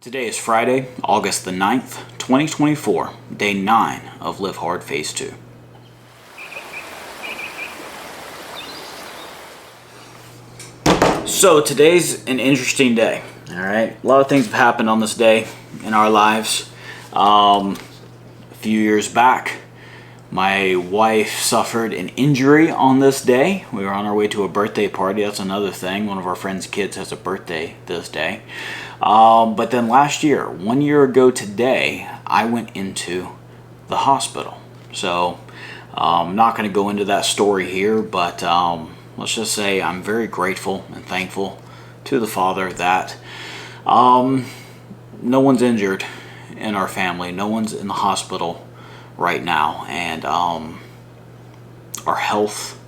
Today is Friday, August the 9th, 2024, day 9 of LiveHard Phase 2. So today's an interesting day, alright? A lot of things have happened on this day in our lives. A few years back, my wife suffered an injury on this day. We were on our way to a birthday party. That's another thing. One of our friends' kids has a birthday this day. But then last year, 1 year ago today, I went into the hospital. So I'm not going to go into that story here, but let's just say I'm very grateful and thankful to the Father that no one's injured in our family. No one's in the hospital right now, and our health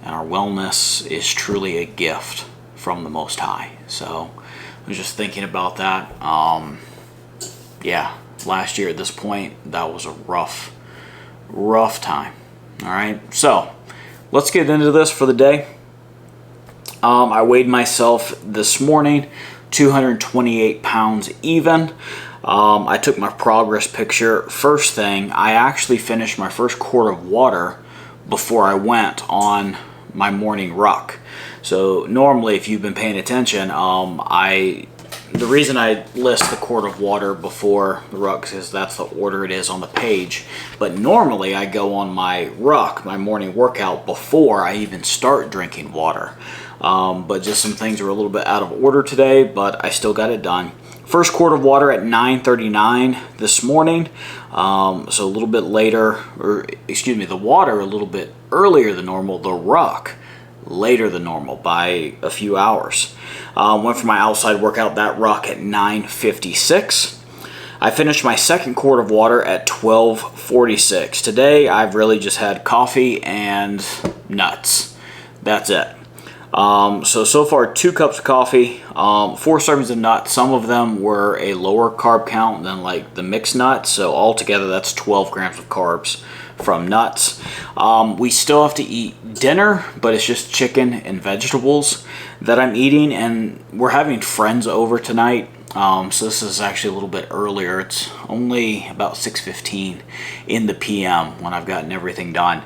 and our wellness is truly a gift from the Most High. So I was just thinking about that. Yeah, last year at this point, that was a rough time. All right, so let's get into this for the day. I weighed myself this morning, 228 pounds even. I took my progress picture. First thing, I actually finished my first quart of water before I went on my morning ruck. So normally, if you've been paying attention, the reason I list the quart of water before the ruck is that's the order it is on the page. But normally I go on my ruck, my morning workout, before I even start drinking water. But just some things are a little bit out of order today, but I still got it done. First quart of water at 9:39 this morning, so a little bit later, or excuse me, the water a little bit earlier than normal, the ruck later than normal by a few hours. Went for my outside workout, that ruck at 9:56. I finished my second quart of water at 12:46. Today I've really just had coffee and nuts. That's it. So far 2 cups of coffee, 4 servings of nuts. Some of them were a lower carb count than like the mixed nuts. So altogether that's 12 grams of carbs from nuts. We still have to eat dinner, but it's just chicken and vegetables that I'm eating, and we're having friends over tonight. So this is actually a little bit earlier. It's only about 6:15 in the PM when I've gotten everything done.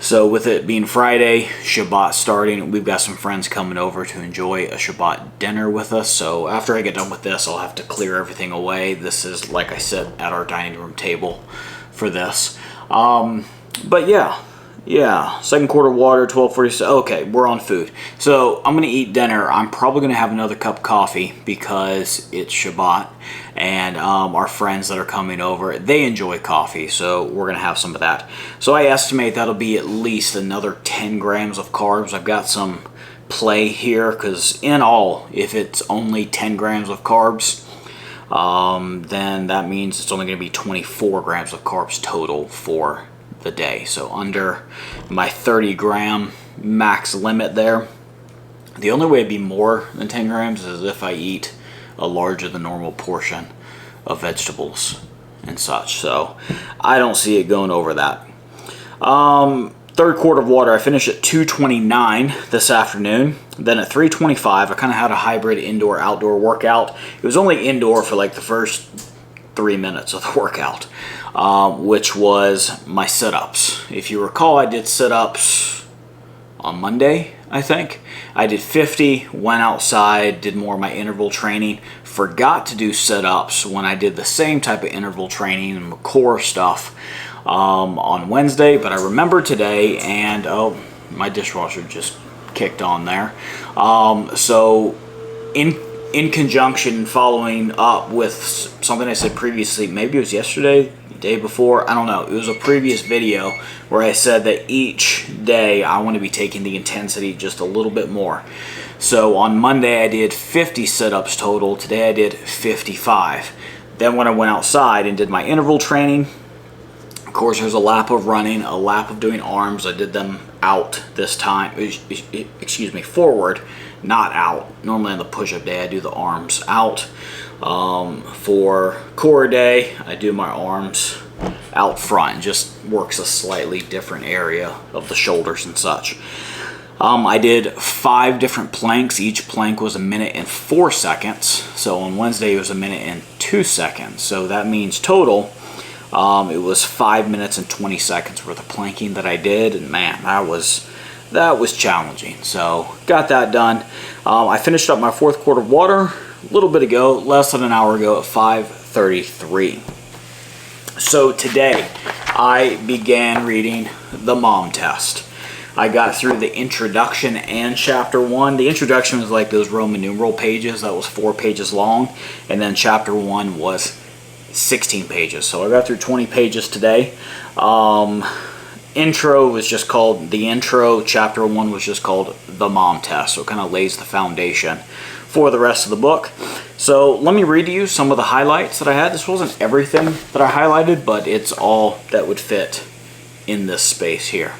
So with it being Friday, Shabbat starting, we've got some friends coming over to enjoy a Shabbat dinner with us. So after I get done with this, I'll have to clear everything away. This is, like I said, at our dining room table for this. But yeah, second quart of water, 12:46. Okay, we're on food. So I'm going to eat dinner. I'm probably going to have another cup of coffee because it's Shabbat. And our friends that are coming over, they enjoy coffee, so we're going to have some of that. So I estimate that'll be at least another 10 grams of carbs. I've got some play here because in all, if it's only 10 grams of carbs, then that means it's only going to be 24 grams of carbs total for the day. So under my 30 gram max limit there. The only way it'd be more than 10 grams is if I eat a larger than normal portion of vegetables and such. So I don't see it going over that. Third quart of water, I finished at 2:29 this afternoon. Then at 3:25, I kind of had a hybrid indoor-outdoor workout. It was only indoor for like the first 3 minutes of the workout, which was my sit-ups. If you recall, I did sit-ups on Monday, I think. I did 50, went outside, did more of my interval training. Forgot to do sit-ups when I did the same type of interval training and core stuff on Wednesday, but I remember today, and oh, my dishwasher just kicked on there. So in conjunction, following up with something I said previously, maybe it was yesterday, the day before, I don't know. It was a previous video where I said that each day I want to be taking the intensity just a little bit more. So on Monday I did 50 sit-ups total. Today I did 55. Then when I went outside and did my interval training, of course there's a lap of running, a lap of doing arms. I did them out this time, excuse me, forward, not out. Normally on the push-up day I do the arms out. For core day I do my arms out front. Just works a slightly different area of the shoulders and such. I did 5 different planks. Each plank was 1 minute and 4 seconds. So on Wednesday it was 1 minute and 2 seconds. So that means total, it was 5 minutes and 20 seconds worth of planking that I did. And man, that was challenging. So got that done. I finished up my 4th quart of water a little bit ago, less than an hour ago at 5:33. So today I began reading the Mom Test. I got through the introduction and chapter 1. The introduction was like those Roman numeral pages. That was 4 pages long. And then chapter 1 was 16 pages. So I got through 20 pages today. Intro was just called the intro. Chapter 1 was just called the Mom Test. So it kind of lays the foundation for the rest of the book. So let me read to you some of the highlights that I had. This wasn't everything that I highlighted, but it's all that would fit in this space here.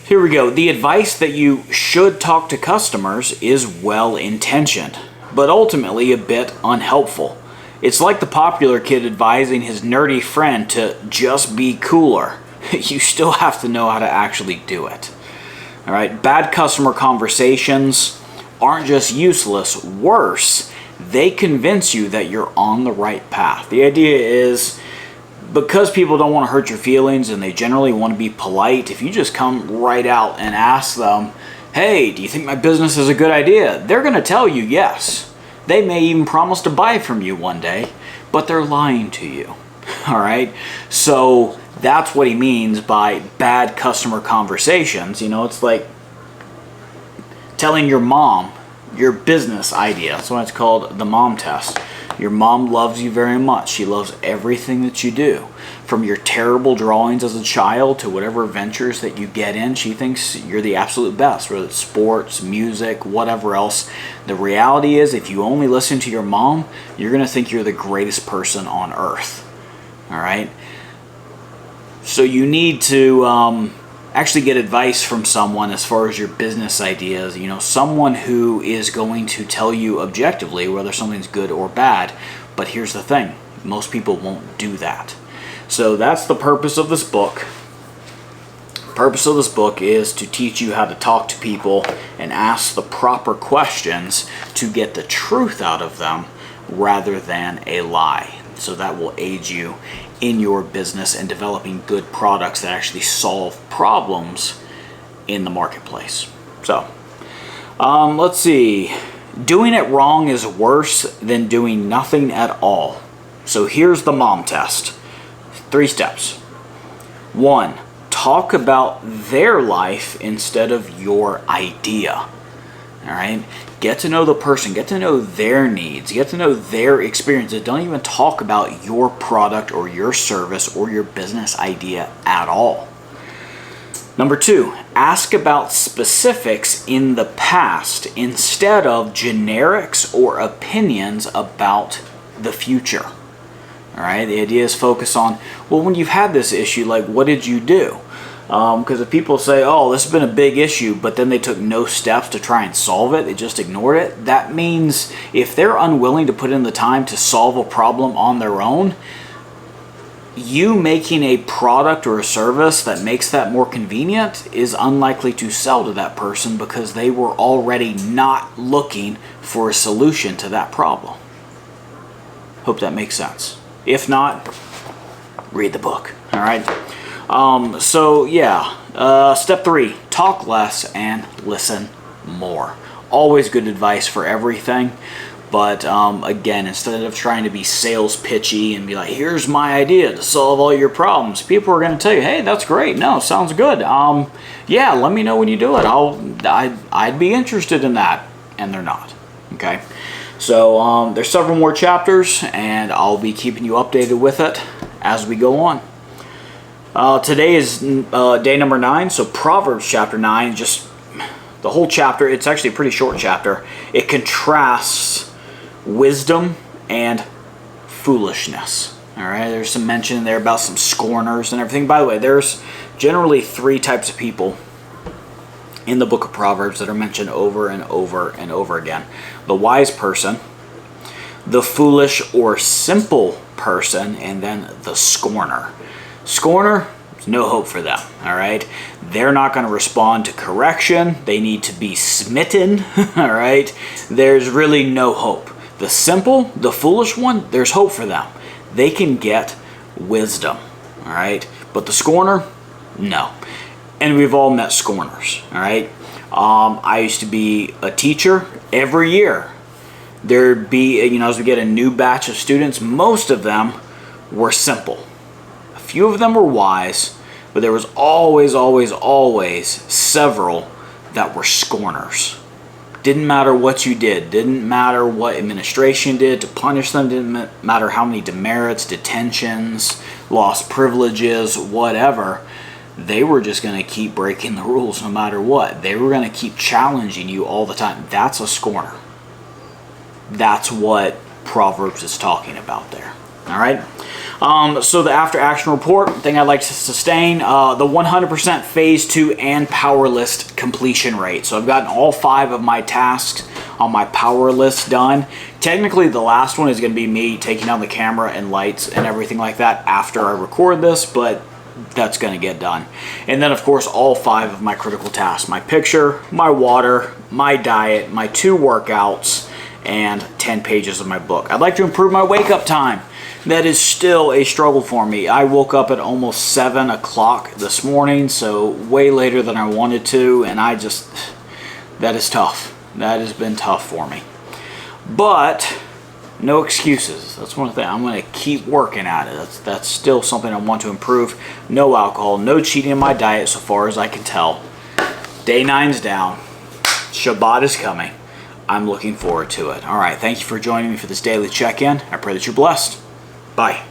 Here we go. The advice that you should talk to customers is well-intentioned, but ultimately a bit unhelpful. It's like the popular kid advising his nerdy friend to just be cooler. You still have to know how to actually do it. All right, bad customer conversations aren't just useless. Worse, they convince you that you're on the right path. The idea is, because people don't want to hurt your feelings and they generally want to be polite, if you just come right out and ask them, hey, do you think my business is a good idea? They're going to tell you yes. They may even promise to buy from you one day, but they're lying to you. All right? So that's what he means by bad customer conversations. You know, it's like telling your mom your business idea. That's why it's called the Mom Test. Your mom loves you very much. She loves everything that you do. From your terrible drawings as a child to whatever ventures that you get in, she thinks you're the absolute best, whether it's sports, music, whatever else. The reality is, if you only listen to your mom, you're going to think you're the greatest person on earth. All right? So you need to actually get advice from someone as far as your business ideas. You know, someone who is going to tell you objectively whether something's good or bad. But here's the thing, most people won't do that. So that's the purpose of this book. The purpose of this book is to teach you how to talk to people and ask the proper questions to get the truth out of them rather than a lie. So that will aid you in your business and developing good products that actually solve problems in the marketplace. So, let's see. Doing it wrong is worse than doing nothing at all. So here's the Mom Test. 3 steps. 1, talk about their life instead of your idea. All right? Get to know the person. Get to know their needs. Get to know their experiences. Don't even talk about your product or your service or your business idea at all. Number 2, ask about specifics in the past instead of generics or opinions about the future. All right? The idea is focus on, well, when you've had this issue, like, what did you do? Because if people say, oh, this has been a big issue, but then they took no steps to try and solve it, they just ignored it, that means if they're unwilling to put in the time to solve a problem on their own, you making a product or a service that makes that more convenient is unlikely to sell to that person because they were already not looking for a solution to that problem. Hope that makes sense. If not, read the book. All right? Step 3, talk less and listen more. Always good advice for everything. But again, instead of trying to be sales pitchy and be like, here's my idea to solve all your problems, people are going to tell you, hey, that's great. No, sounds good. Yeah, let me know when you do it. I'd be interested in that. And they're not. Okay. So there's several more chapters and I'll be keeping you updated with it as we go on. Today is day number 9, so Proverbs chapter 9, just the whole chapter, it's actually a pretty short chapter. It contrasts wisdom and foolishness. All right, there's some mention there about some scorners and everything. By the way, there's generally 3 types of people in the book of Proverbs that are mentioned over and over and over again. The wise person, the foolish or simple person, and then the scorner. Scorner, There's no hope for them, all right? They're not going to respond to correction. They need to be smitten, all right? There's really no hope. The simple, the foolish one, there's hope for them. They can get wisdom, all right? But the scorner, no. And we've all met scorners, all right? I used to be a teacher. Every year there'd be, as we get a new batch of students, most of them were simple. A few of them were wise, but there was always several that were scorners. Didn't matter what you did, didn't matter what administration did to punish them, didn't matter how many demerits, detentions, lost privileges, whatever. They were just going to keep breaking the rules no matter what. They were going to keep challenging you all the time. That's a scorner. That's what Proverbs is talking about there. All right. So the after action report, thing I'd like to sustain, the 100% phase 2 and power list completion rate. So I've gotten all 5 of my tasks on my power list done. Technically, the last one is going to be me taking down the camera and lights and everything like that after I record this, but that's going to get done. And then, of course, all 5 of my critical tasks: my picture, my water, my diet, my 2 workouts, and 10 pages of my book. I'd like to improve my wake-up time. That is still a struggle for me. I woke up at almost 7 o'clock this morning, so way later than I wanted to, and that is tough. That has been tough for me. But no excuses. That's one thing. I'm going to keep working at it. That's still something I want to improve. No alcohol, no cheating in my diet so far as I can tell. Day 9's down. Shabbat is coming. I'm looking forward to it. All right. Thank you for joining me for this daily check-in. I pray that you're blessed. Bye.